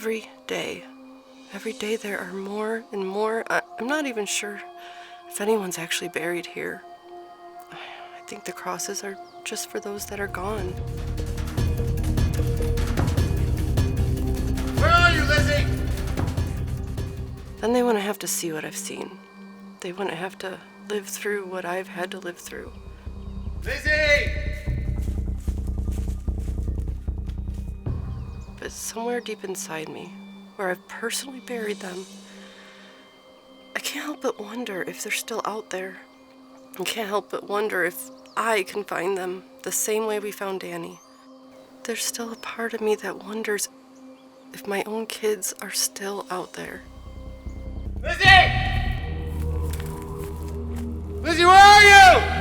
Every day. Every day there are more and more. I'm not even sure if anyone's actually buried here. I think the crosses are just for those that are gone. Where are you, Lizzy? Then they wouldn't have to see what I've seen. They wouldn't have to live through what I've had to live through. Lizzy! But somewhere deep inside me, where I've personally buried them, I can't help but wonder if they're still out there. I can't help but wonder if I can find them the same way we found Danny. There's still a part of me that wonders if my own kids are still out there. Lizzy! Lizzy, where are you?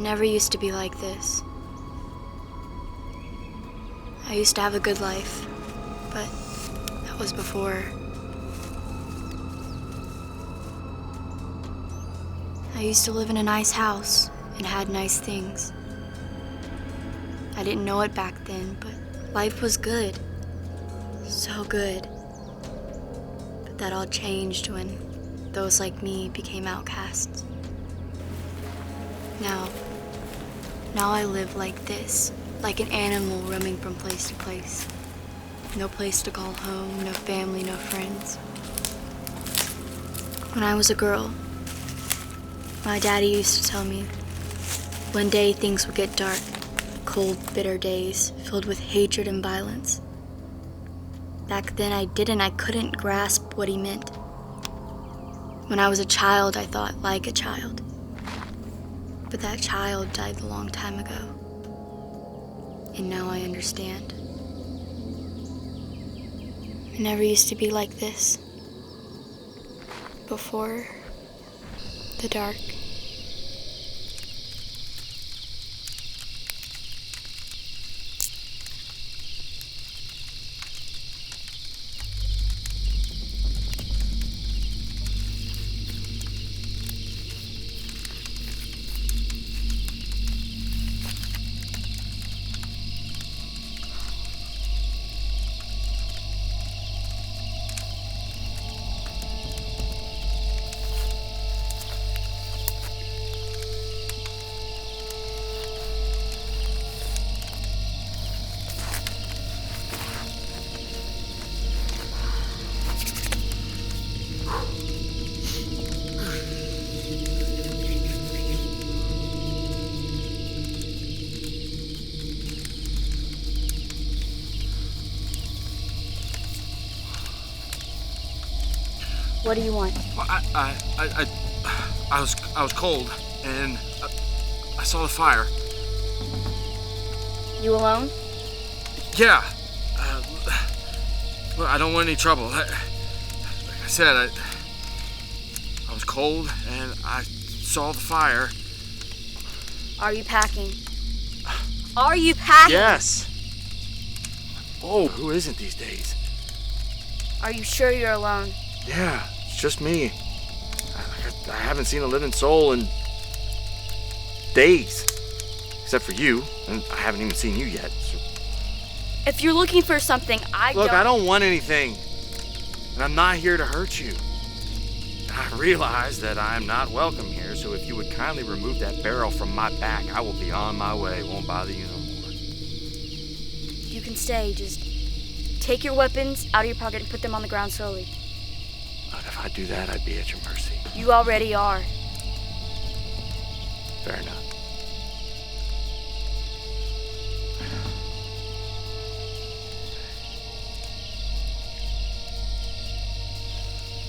It never used to be like this. I used to have a good life, but that was before. I used to live in a nice house and had nice things. I didn't know it back then, but life was good. So good. But that all changed when those like me became outcasts. Now I live like this, like an animal roaming from place to place. No place to call home, no family, no friends. When I was a girl, my daddy used to tell me one day things would get dark, cold, bitter days filled with hatred and violence. Back then I couldn't grasp what he meant. When I was a child, I thought like a child. But that child died a long time ago. And now I understand. It never used to be like this. Before the dark. What do you want? Well, I was cold, and I saw the fire. You alone? Yeah. Well, I don't want any trouble. Like I said, I was cold, and I saw the fire. Are you packing? Are you packing? Yes. Oh, who isn't these days? Are you sure you're alone? Yeah, it's just me. I haven't seen a living soul in days. Except for you, and I haven't even seen you yet. So. If you're looking for something, I don't want anything. And I'm not here to hurt you. I realize that I'm not welcome here, so if you would kindly remove that barrel from my back, I will be on my way. It won't bother you no more. You can stay. Just take your weapons out of your pocket and put them on the ground slowly. Look, if I do that, I'd be at your mercy. You already are. Fair enough.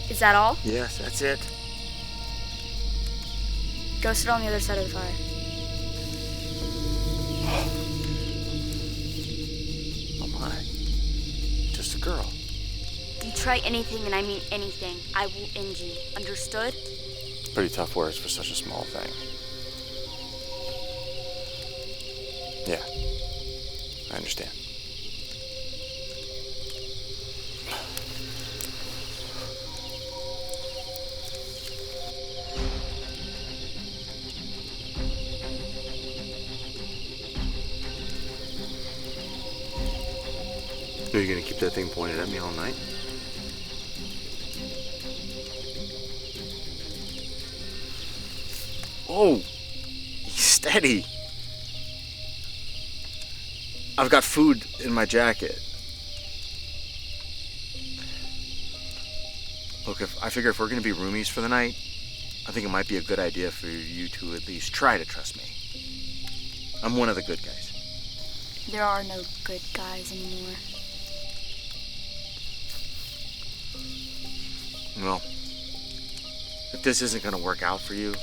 Is that all? Yes, that's it. Go sit on the other side of the fire. Oh my. Just a girl. You try anything, and I mean anything, I will end you. Understood? Pretty tough words for such a small thing. Yeah. I understand. Are you gonna keep that thing pointed at me all night? Oh, steady. I've got food in my jacket. Look, I figure if we're gonna be roomies for the night, I think it might be a good idea for you to at least try to trust me. I'm one of the good guys. There are no good guys anymore. Well, if this isn't gonna work out for you,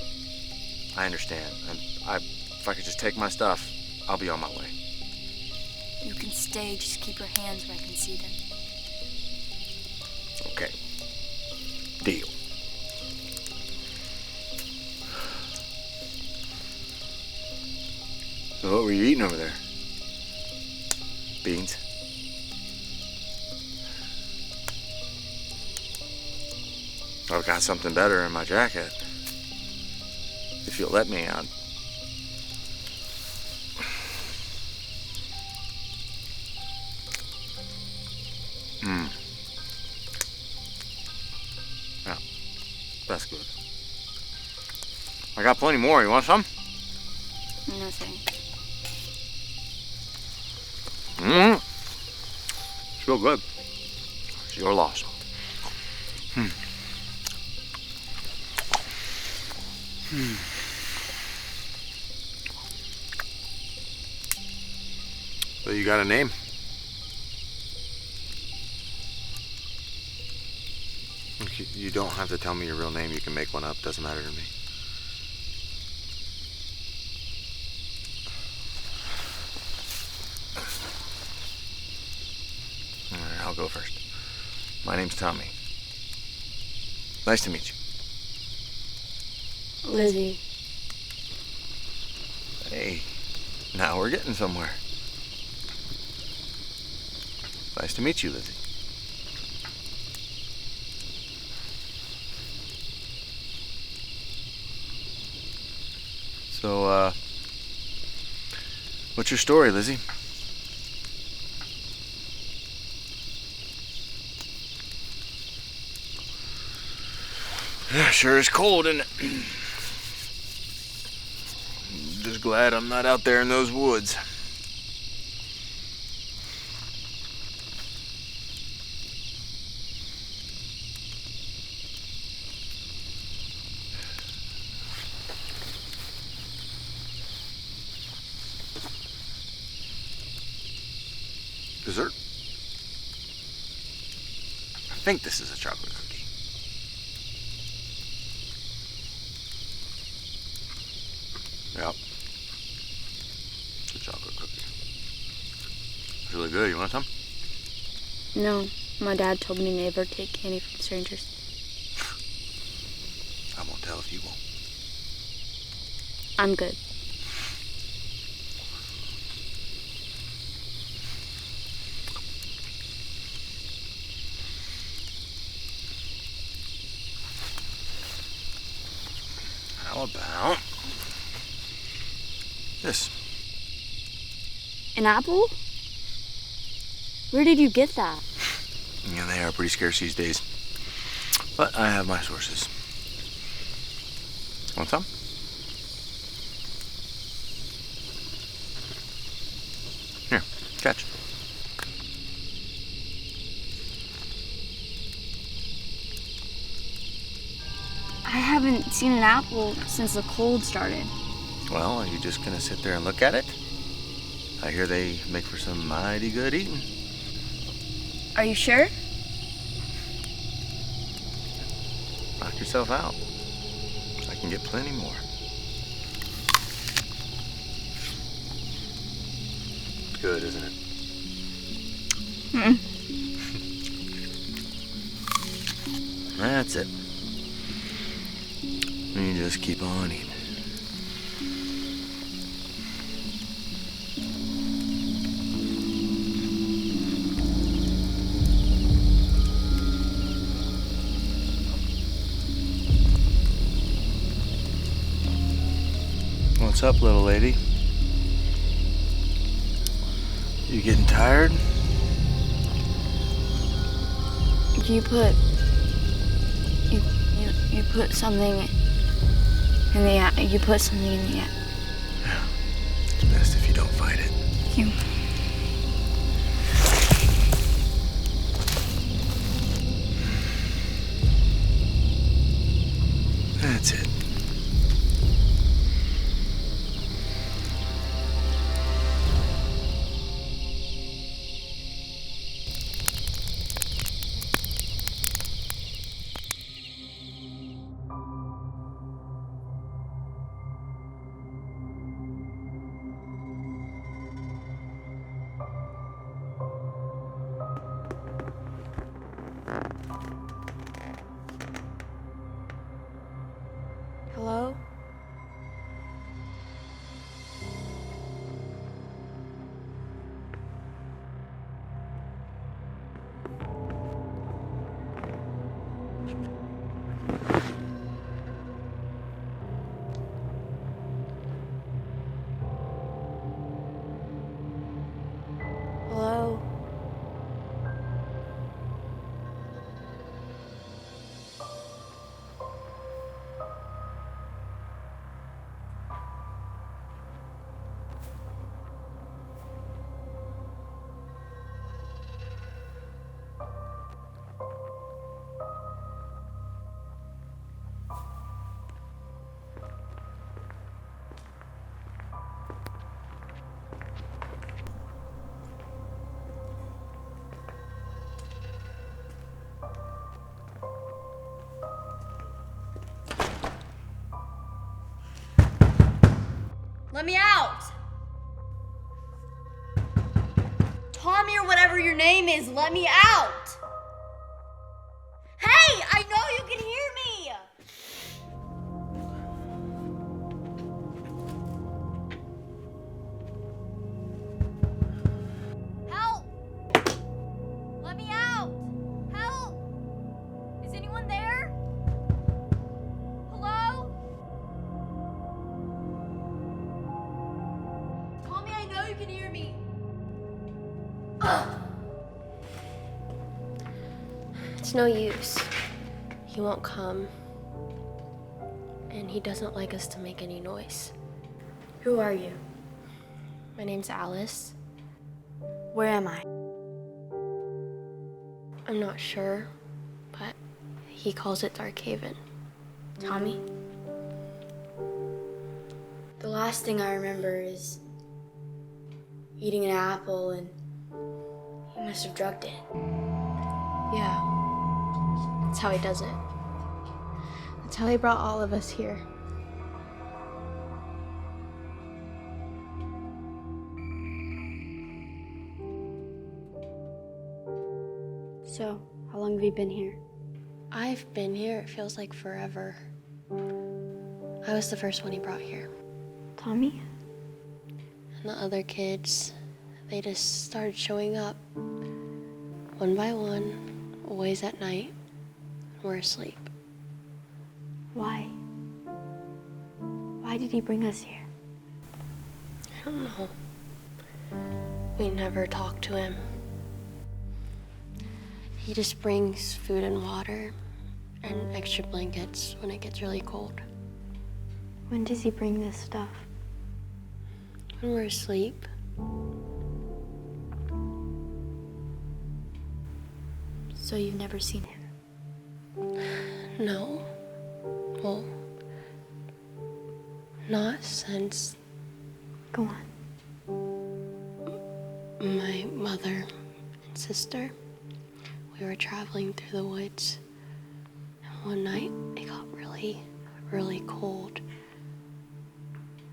I understand. If I could just take my stuff, I'll be on my way. You can stay, just keep your hands where I can see them. Okay. Deal. eating over there? Beans. I've got something better in my jacket. If you'll let me out. Yeah, that's good. I got plenty more. You want some? No thanks. It's real good. It's your loss. So you got a name? You don't have to tell me your real name. You can make one up. Doesn't matter to me. All right, I'll go first. My name's Tommy. Nice to meet you. Lizzy. Hey, now we're getting somewhere. Nice to meet you, Lizzy. So, what's your story, Lizzy? Yeah, sure is cold, isn't it? Just glad I'm not out there in those woods. Dessert? I think this is a chocolate cookie. Yep. It's a chocolate cookie. It's really good. You want some? No, my dad told me to never take candy from strangers. I won't tell if you won't. I'm good. How about this? An apple? Where did you get that? Yeah, they are pretty scarce these days. But I have my sources. Want some? Here, catch. I haven't seen an apple since the cold started. Well, are you just gonna sit there and look at it? I hear they make for some mighty good eating. Are you sure? Knock yourself out. I can get plenty more. Good, isn't it? That's it. You just keep on eating. What's up, little lady? You getting tired? You put something in the you put something in the Yeah. It's best if you don't fight it. you. That's it. Let me out! Tommy or whatever your name is, let me out! Hey, I know you can hear me! Help! Let me out! Help! Is anyone there? Hello? Tommy, I know you can hear me. It's no use. He won't come. And he doesn't like us to make any noise. Who are you? My name's Alice. Where am I? I'm not sure, but he calls it Dark Haven. Tommy? The last thing I remember is eating an apple, and he must have drugged it. Yeah. That's how he does it. That's how he brought all of us here. So, how long have you been here? I've been here, it feels like forever. I was the first one he brought here. Tommy? And the other kids, they just started showing up. One by one, always at night. We're asleep. Why? Why did he bring us here? I don't know. We never talk to him. He just brings food and water and extra blankets when it gets really cold. When does he bring this stuff? When we're asleep. So you've never seen him? No. Well, not since Go on. my mother and sister, we were traveling through the woods. And one night, it got really, really cold.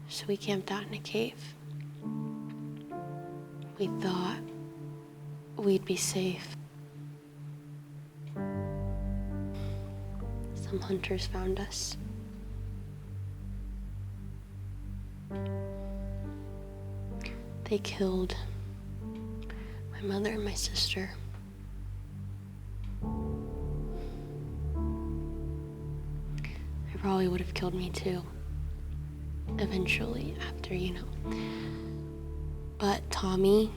So we camped out in a cave. We thought we'd be safe. Some hunters found us. They killed my mother and my sister. They probably would have killed me too. Eventually, after, But Tommy,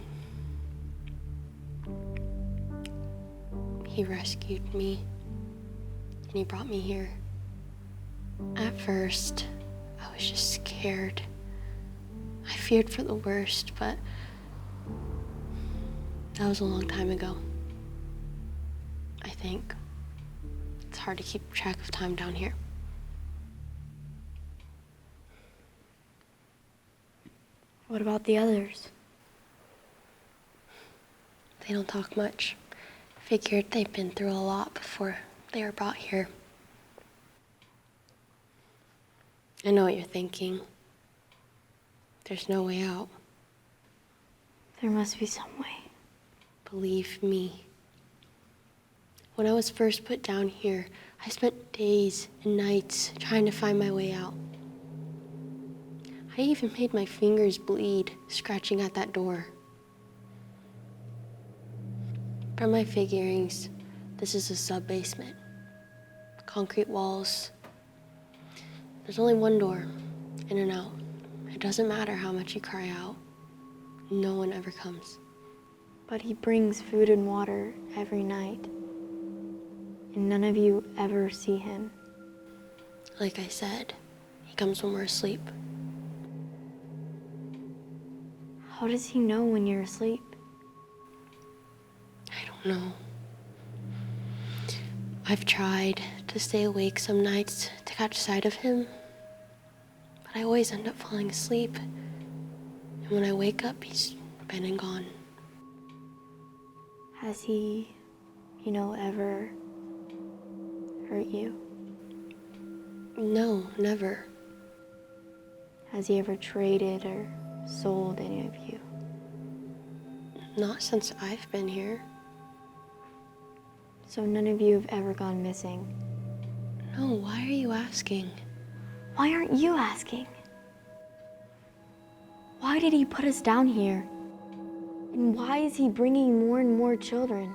he rescued me. And he brought me here. At first, I was just scared. I feared for the worst, but that was a long time ago. I think. It's hard to keep track of time down here. What about the others? They don't talk much. Figured they'd been through a lot before they were brought here. I know what you're thinking. There's no way out. There must be some way. Believe me. When I was first put down here, I spent days and nights trying to find my way out. I even made my fingers bleed scratching at that door. From my figurings, this is a sub-basement. Concrete walls. There's only one door, in and out. It doesn't matter how much you cry out. No one ever comes. But he brings food and water every night. And none of you ever see him. Like I said, he comes when we're asleep. How does he know when you're asleep? I don't know. I've tried to stay awake some nights to catch sight of him, but I always end up falling asleep. And when I wake up, he's been and gone. Has he, ever hurt you? No, never. Has he ever traded or sold any of you? Not since I've been here. So none of you have ever gone missing? No, why are you asking? Why aren't you asking? Why did he put us down here? And why is he bringing more and more children?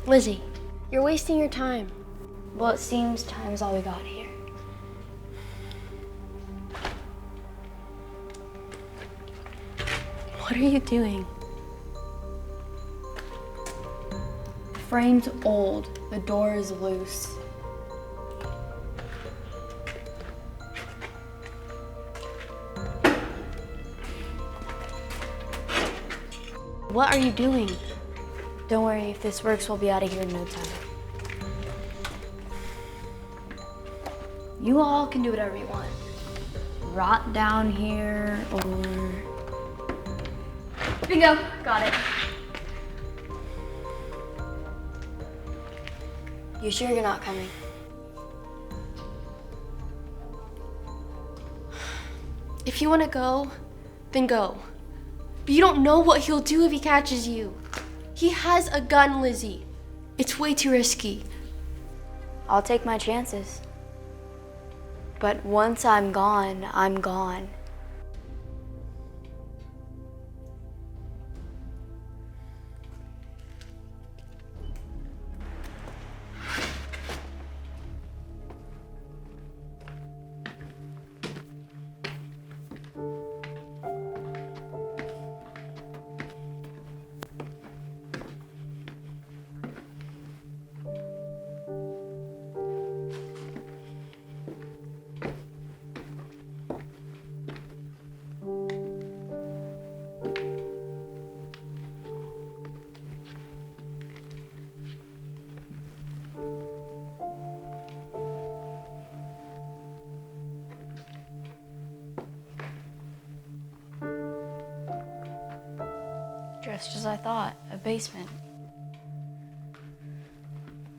Lizzy, you're wasting your time. Well, it seems time's all we got here. What are you doing? The frame's old. The door is loose. What are you doing? Don't worry, if this works, we'll be out of here in no time. You all can do whatever you want. Rot down here, or... Bingo! Got it. You sure you're not coming? If you want to go, then go. But you don't know what he'll do if he catches you. He has a gun, Lizzy. It's way too risky. I'll take my chances. But once I'm gone, I'm gone. Just as I thought, a basement.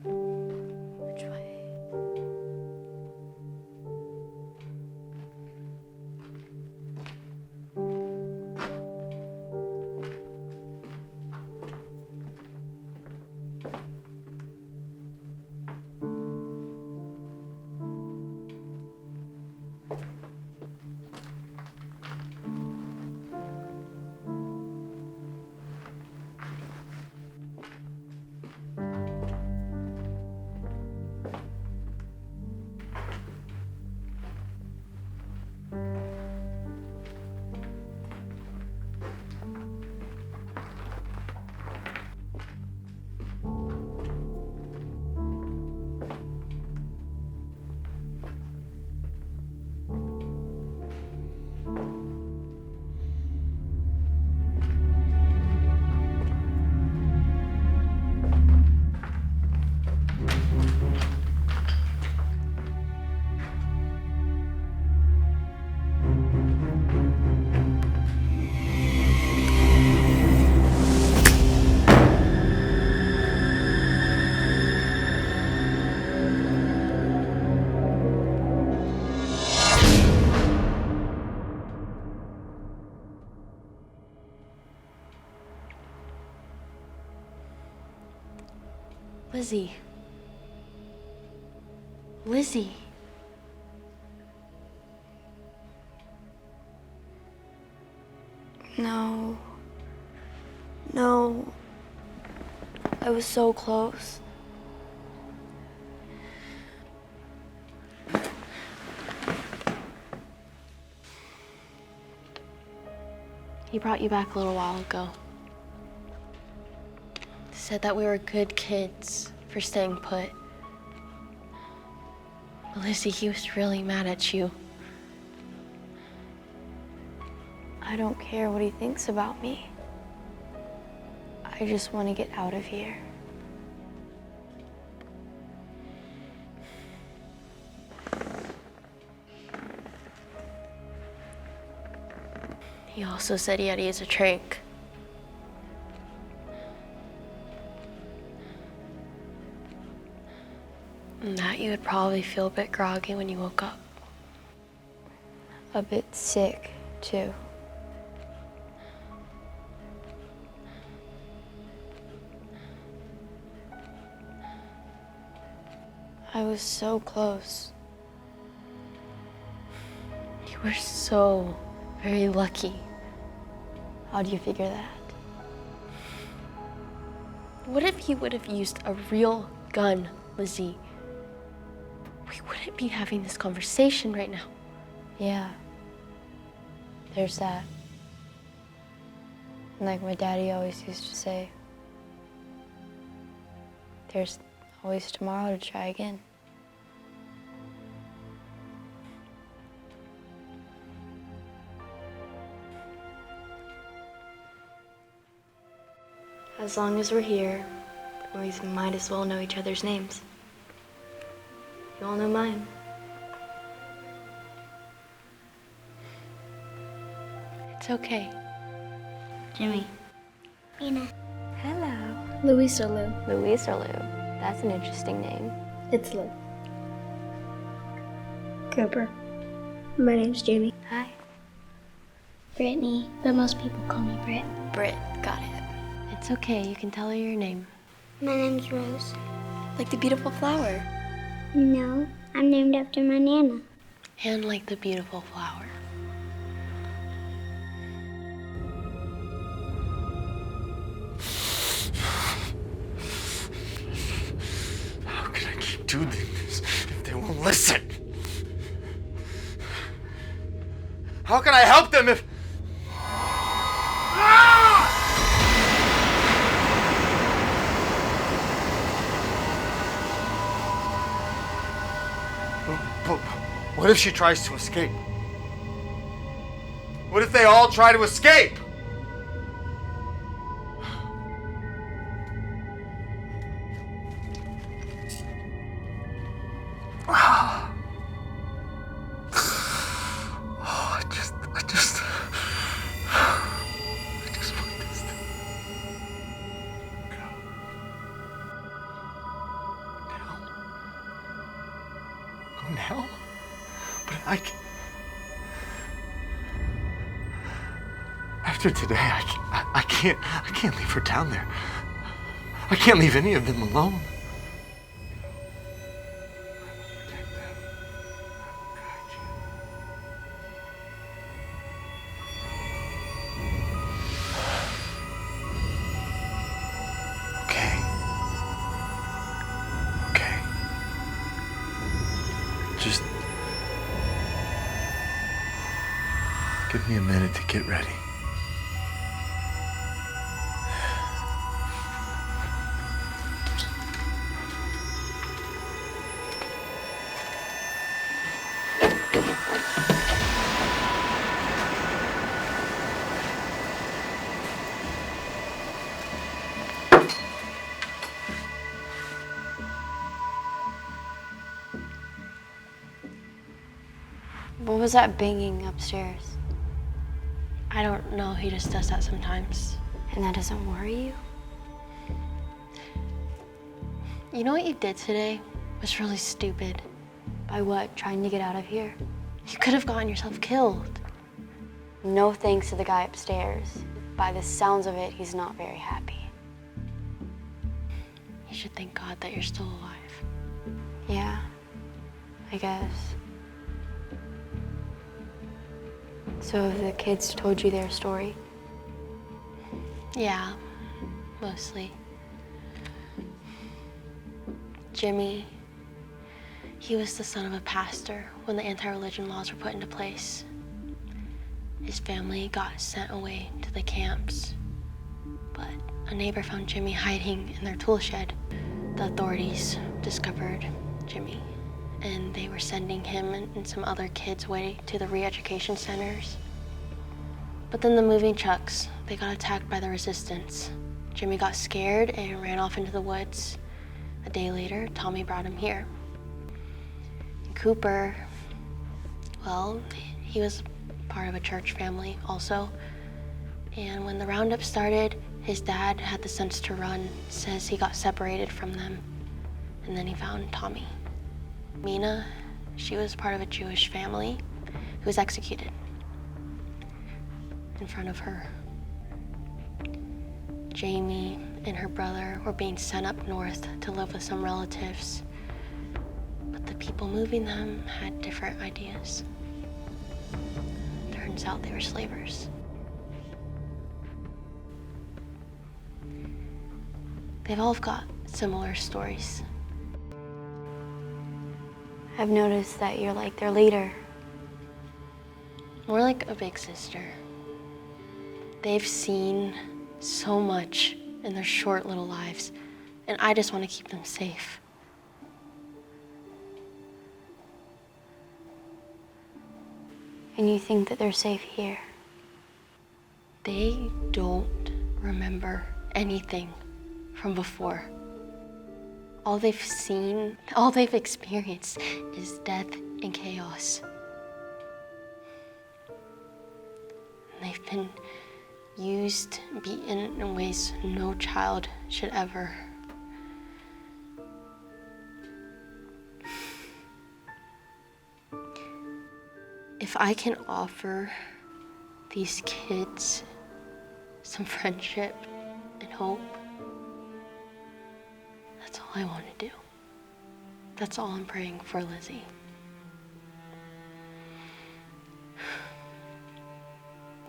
Which way? Lizzy. Lizzy. No. No. I was so close. He brought you back a little while ago. Said that we were good kids for staying put. But Lizzy, he was really mad at you. I don't care what he thinks about me. I just want to get out of here. He also said he had to use a drink. And that you would probably feel a bit groggy when you woke up. A bit sick, too. I was so close. You were so very lucky. How do you figure that? What if he would have used a real gun, Lizzy? We wouldn't be having this conversation right now. Yeah. There's that. And like my daddy always used to say, there's always tomorrow to try again. As long as we're here, we might as well know each other's names. You all know mine. It's okay. Jimmy. Mina. Hello. Luis or Lou? Luis or Lou? That's an interesting name. It's Lou. Cooper. My name's Jamie. Hi. Brittany, but most people call me Britt. Britt, got it. It's okay, you can tell her your name. My name's Rose. Like the beautiful flower. No, I'm named after my Nana. And like the beautiful flower. How can I keep doing this if they won't listen? How can I help them if... But what if she tries to escape? What if they all try to escape? I just want this to go now. Go now? But I can't. After today, I can't leave her down there. I can't leave any of them alone. Okay. Just give me a minute to get ready. What was that banging upstairs? I don't know, he just does that sometimes. And that doesn't worry you? You know what you did today was really stupid. By what? Trying to get out of here? You could have gotten yourself killed. No thanks to the guy upstairs. By the sounds of it, he's not very happy. He's should thank God that you're still alive. Yeah, I guess. So have the kids told you their story? Yeah, mostly. Jimmy, he was the son of a pastor when the anti-religion laws were put into place. His family got sent away to the camps, but a neighbor found Jimmy hiding in their tool shed. The authorities discovered Jimmy, and they were sending him and some other kids away to the re-education centers. But then the moving trucks, they got attacked by the resistance. Jimmy got scared and ran off into the woods. A day later, Tommy brought him here. And Cooper, well, he was part of a church family also. And when the roundup started, his dad had the sense to run. Says he got separated from them. And then he found Tommy. Mina, she was part of a Jewish family who was executed in front of her. Jamie and her brother were being sent up north to live with some relatives, but the people moving them had different ideas. Turns out they were slavers. They've all got similar stories. I've noticed that you're like their leader. More like a big sister. They've seen so much in their short little lives, and I just want to keep them safe. And you think that they're safe here? They don't remember anything from before. All they've seen, all they've experienced is death and chaos. And they've been used, beaten in ways no child should ever. If I can offer these kids some friendship and hope, that's all I want to do. That's all I'm praying for Lizzy.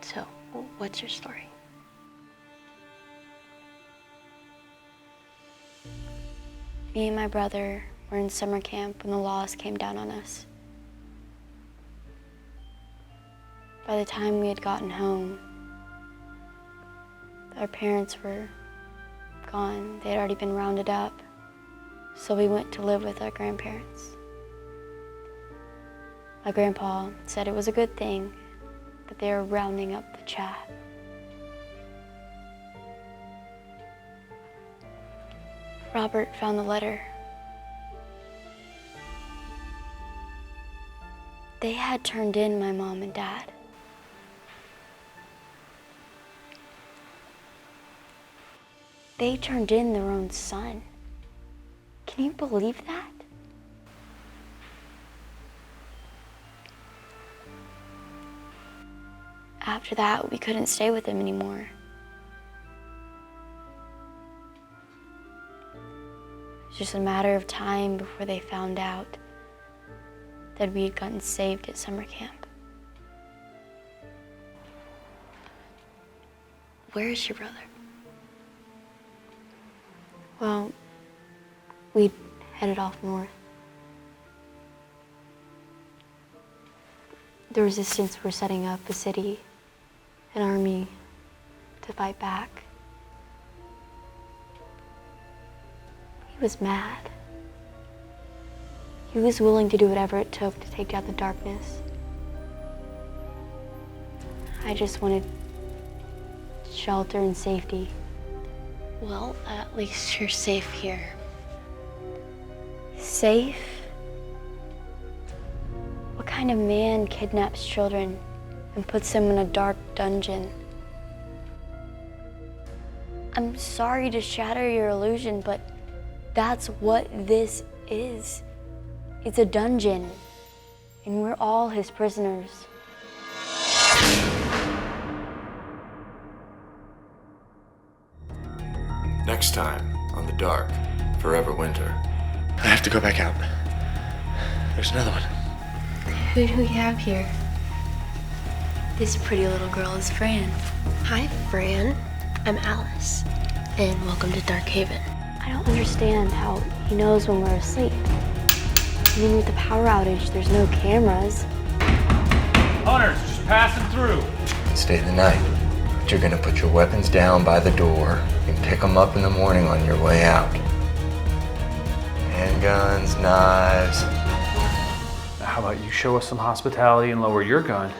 So, what's your story? Me and my brother were in summer camp when the laws came down on us. By the time we had gotten home, our parents were gone. They had already been rounded up, so we went to live with our grandparents. My grandpa said it was a good thing that they were rounding up the chaff. Robert found the letter. They had turned in my mom and dad. They turned in their own son. Can you believe that? After that, we couldn't stay with him anymore. It was just a matter of time before they found out that we had gotten saved at summer camp. Where is your brother? Well, we headed off north. The resistance were setting up a city, an army to fight back. He was mad. He was willing to do whatever it took to take down the darkness. I just wanted shelter and safety. Well, at least you're safe here. Safe? What kind of man kidnaps children and puts them in a dark dungeon? I'm sorry to shatter your illusion, but that's what this is. It's a dungeon, and we're all his prisoners. Next time on The Dark Forever Winter. I have to go back out. There's another one. Who do we have here? This pretty little girl is Fran. Hi, Fran. I'm Alice, and welcome to Dark Haven. I don't understand how he knows when we're asleep. I mean, with the power outage, there's no cameras. Hunters, just passing through. Stay the night. But you're gonna put your weapons down by the door and pick them up in the morning on your way out. Handguns, knives. How about you show us some hospitality and lower your gun?